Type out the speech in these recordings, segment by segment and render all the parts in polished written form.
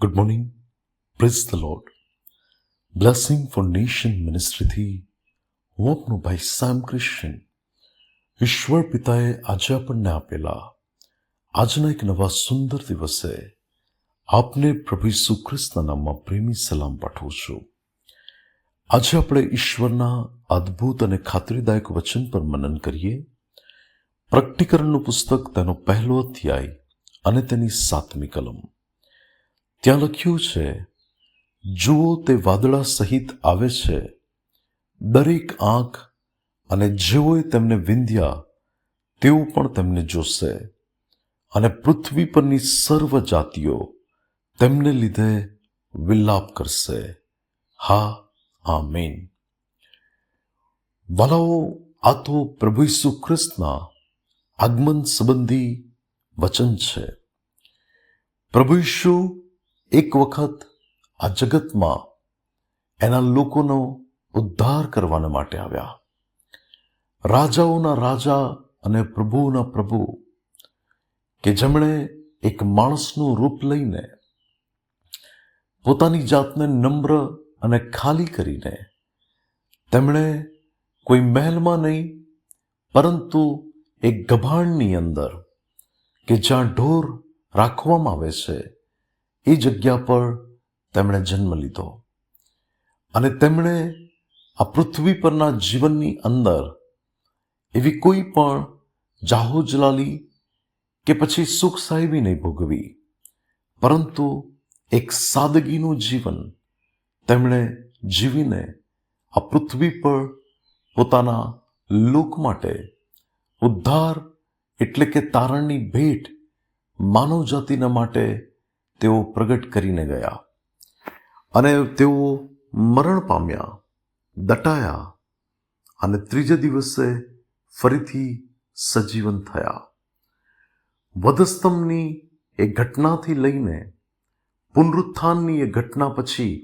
Good morning. Praise the Lord. Blessing for nation મિનિસ્ટ્રીથી હું આપનો ભાઈ સામ ક્રિશ્ચન. ઈશ્વર પિતાએ આજે આપણને આપેલા આજના એક નવા સુંદર દિવસે આપને પ્રભુ ઈસુ ખ્રિસ્તના નામમાં પ્રેમી સલામ પાઠવું છું. આજે આપણે ઈશ્વરના અદ્ભુત અને ખાતરીદાયક વચન પર મનન કરીએ. પ્રકટીકરણનું પુસ્તક તેનો પહેલો અધ્યાય અને તેની 7મી કલમ. ત્યાં લખ્યું છે, જુઓ તે વાદળા સહિત આવે છે, દરેક આંખ અને જેઓએ તેમને વિંધ્યા તેઓ પણ તેમને જોશે, અને પૃથ્વી પરની સર્વ જાતિઓ તેમને લીધે વિલાપ કરશે. હા, આમીન. વાલાઓ, આ તો પ્રભુ ઈસુ ખ્રિસ્તના આગમન સંબંધી વચન છે. પ્રભુ ઈસુ એક વખત આ જગતમાં એના લોકોનો ઉદ્ધાર કરવાના માટે આવ્યા. રાજાઓના રાજા અને પ્રભુઓના પ્રભુ, કે જેમણે એક માણસનું રૂપ લઈને પોતાની જાતને નમ્ર અને ખાલી કરીને તેમણે કોઈ મહેલમાં નહીં પરંતુ એક ગભાણની અંદર કે જ્યાં ઢોર રાખવામાં આવે છે એ જગ્યા પર તેમણે જન્મ લીધો. અને તેમણે આ પૃથ્વી પરના જીવનની અંદર એવી કોઈ પણ જાહોજલાલી કે પછી સુખ સાહેબી નહીં ભોગવી, પરંતુ એક સાદગીનું જીવન તેમણે જીવીને આ પૃથ્વી પર પોતાના લોક માટે ઉદ્ધાર એટલે કે તારણની ભેટ માનવ જાતિના માટે તેઓ પ્રગટ કરીને ગયા. અને તેઓ મરણ પામ્યા, દટાયા અને ત્રીજે દિવસે ફરીથી સજીવન થયા. વધસ્તંભની એ ઘટનાથી લઈને પુનરુત્થાનની એ ઘટના પછી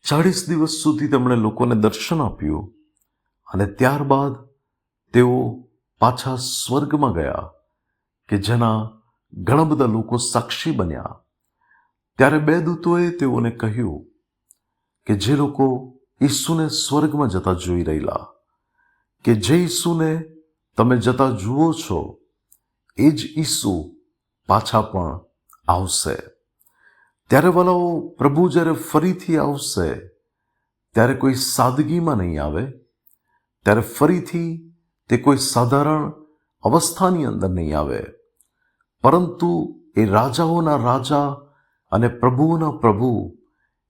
40 દિવસ સુધી તેમણે લોકોને દર્શન આપ્યું અને ત્યારબાદ તેઓ પાછા સ્વર્ગમાં ગયા, કે જેના ઘણા બધા લોકો સાક્ષી બન્યા. ત્યારે 2 દૂતોએ તેઓને કહ્યું કે જે લોકો ઈસુને સ્વર્ગમાં જતા જોઈ રહેલા, કે જે ઈસુને તમે જતા જુઓ છો એ જ ઈસુ પાછા પણ આવશે. ત્યારે વાલાઓ, પ્રભુ જ્યારે ફરીથી આવશે ત્યારે કોઈ સાદગીમાં નહીં આવે, ત્યારે ફરીથી તે કોઈ સાધારણ અવસ્થાની અંદર નહીં આવે, પરંતુ એ રાજાઓના રાજા અને પ્રભુઓના પ્રભુ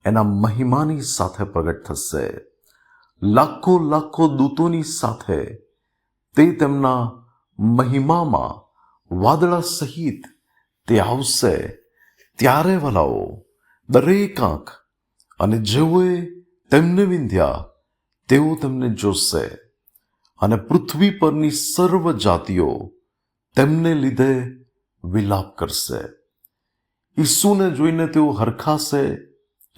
એના મહિમાની સાથે પ્રગટ થશે. લાખો લાખો દૂતોની સાથે તે તેમના મહિમામાં વાદળા સહિત તે આવશે. ત્યારે વાલાઓ, દરેક આંખ અને જેઓએ તેમને વિંધ્યા તેઓ તેમને જોશે, અને પૃથ્વી પરની સર્વ જાતિઓ તેમને લીધે વિલાપ કરશે. ઈસુને જોઈને તેઓ હરખાશે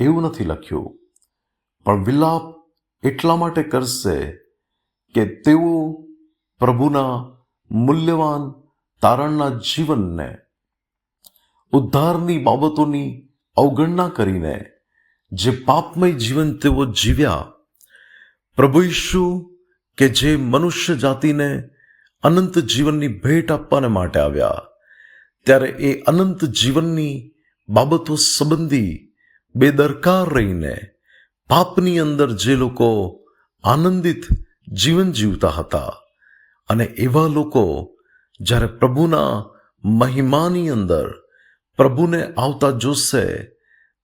એવું નથી લખ્યું, પણ વિલાપ એટલા માટે કરશે કે તેઓ પ્રભુના મૂલ્યવાન તારણના જીવનને, ઉદ્ધારની બાબતોની અવગણના કરીને જે પાપમય જીવન તેઓ જીવ્યા, પ્રભુ ઈસુ કે જે મનુષ્ય જાતિને અનંત જીવનની ભેટ આપવાને માટે આવ્યા, ત્યારે એ અનંત જીવનની બાબતો સંબંધી બેદરકાર રહીને પાપની અંદર જે લોકો આનંદિત જીવન જીવતા હતા, અને એવા લોકો જ્યારે પ્રભુના મહિમાની અંદર પ્રભુને આવતા જોશે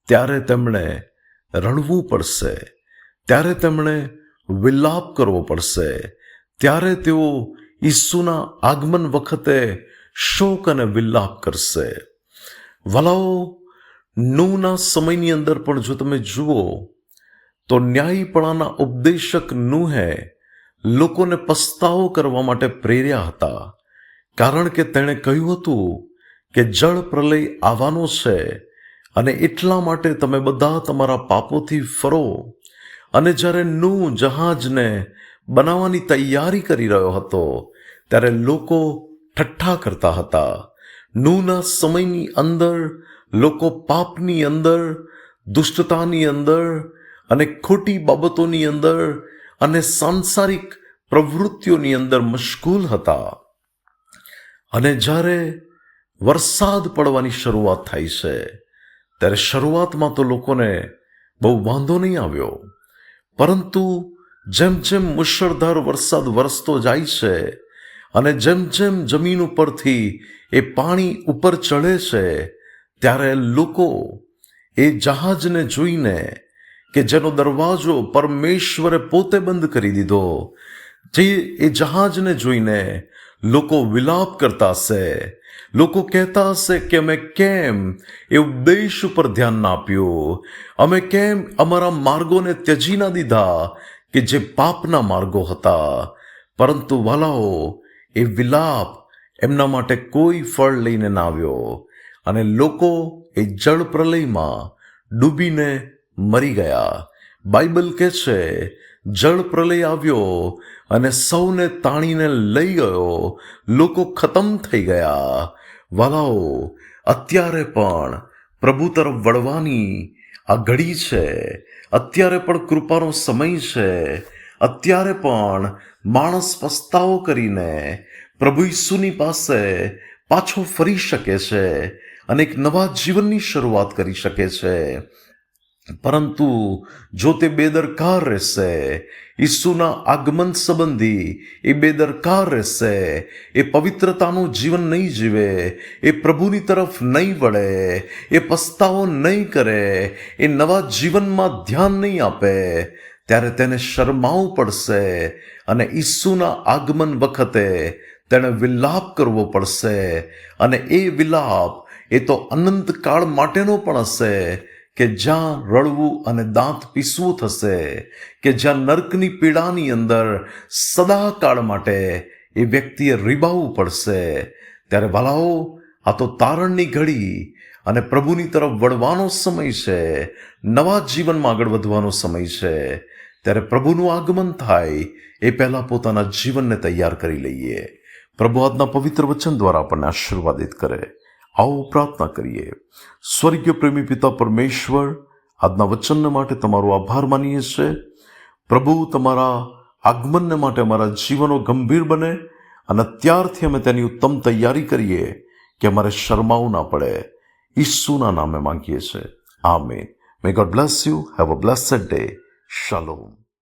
ત્યારે તેમણે રડવું પડશે, ત્યારે તેમણે વિલાપ કરવો પડશે, ત્યારે તેઓ ઈસુના આગમન વખતે શોક અને વિલાપ કરશે. વાલાઓ, નૂહના સમયની અંદર પણ જો તમે જુઓ તો ન્યાયીપણાના ઉપદેશક નૂહે લોકોને પસ્તાવો કરવા માટે પ્રેર્યા હતા, કારણ કે તેણે કહ્યું હતું કે જળ પ્રલય આવવાનો છે, અને એટલા માટે તમે બધા તમારા પાપોથી ફરો. અને જ્યારે નૂહ જહાજને બનાવવાની તૈયારી કરી રહ્યો હતો ત્યારે લોકો ઠઠ્ઠા કરતા હતા, નૂહના સમયની અંદર લોકો પાપની અંદર, દુષ્ટતાની અંદર અને ખોટી બાબતોની અંદર અને સાંસારિક પ્રવૃત્તિઓની અંદર મશગુલ હતા. અને જ્યારે વરસાદ પડવાની શરૂઆત થાય છે ત્યારે શરૂઆતમાં તો લોકોને બહુ વાંધો નહીં આવ્યો, પરંતુ જેમ જેમ મુશળધાર વરસાદ વરસતો જાય છે અને જેમ જેમ જમીન ઉપરથી એ પાણી ઉપર ચડે છે ત્યારે લોકો એ જહાજને જોઈને કે જેનો દરવાજો પરમેશ્વરે પોતે બંધ કરી દીધો, જે એ જહાજને જોઈને લોકો વિલાપ કરતા હશે, લોકો કહેતા હશે કે અમે કેમ એ ઉપદેશ ઉપર ધ્યાન ના આપ્યું, અમે કેમ અમારા માર્ગોને ત્યજી ના દીધા કે જે પાપના માર્ગો હતા. પરંતુ વાલાઓ, એ વિલાપ એમના માટે કોઈ ફળ લઈને ના આવ્યો અને લોકો એ જળ પ્રલયમાં ડૂબીને મરી ગયા. બાઇબલ કહે છે જળ પ્રલય આવ્યો અને સૌને તાણીને લઈ ગયો, લોકો ખતમ થઈ ગયા. વાલાઓ, અત્યારે પણ પ્રભુ તરફ વળવાની આ ઘડી છે, અત્યારે પણ કૃપાનો સમય છે, અત્યારે પણ માણસ પસ્તાવો કરીને પ્રભુ ઈસુની પાસે પાછો ફરી શકે છે અને એક નવા જીવનની શરૂઆત કરી શકે છે. પરંતુ જો તે બેદરકાર રહેશે, ઈસુના આગમન સંબંધી એ બેદરકાર રહેશે, એ પવિત્રતાનું જીવન નહીં જીવે, એ પ્રભુની તરફ નહીં વળે, એ પસ્તાવો નહીં કરે, એ નવા જીવનમાં ધ્યાન નહીં આપે, ત્યારે તેને શરમાવવું પડશે અને ઈસુના આગમન વખતે તેણે વિલાપ કરવો પડશે. અને એ વિલાપ એ તો અનંતકાળ માટેનો પણ હશે કે જ્યાં રડવું અને દાંત પીસવું થશે, કે જ્યાં નર્કની પીડાની અંદર સદાકાળ માટે એ વ્યક્તિએ રીબાવવું પડશે. ત્યારે વાલાઓ, આ તો તારણની ઘડી અને પ્રભુની તરફ વળવાનો સમય છે, નવા જીવનમાં આગળ વધવાનો સમય છે. ત્યારે પ્રભુનું આગમન થાય એ પહેલાં પોતાના જીવનને તૈયાર કરી લઈએ. પ્રભુ આજના પવિત્ર વચન દ્વારા આપણને આશીર્વાદિત કરે. આવો પ્રાર્થના કરીએ. સ્વર્ગીય પ્રેમી પિતા પરમેશ્વર, આજના વચનને માટે તમારો આભાર માનીએ છીએ. પ્રભુ, તમારા આગમનને માટે અમારા જીવનો ગંભીર બને અને અત્યારથી અમે તેની ઉત્તમ તૈયારી કરીએ કે અમારે શરમાવું ના પડે. ઈસુના નામે માંગીએ છીએ. આમીન. May God bless you. Have a blessed day. શાલોમ.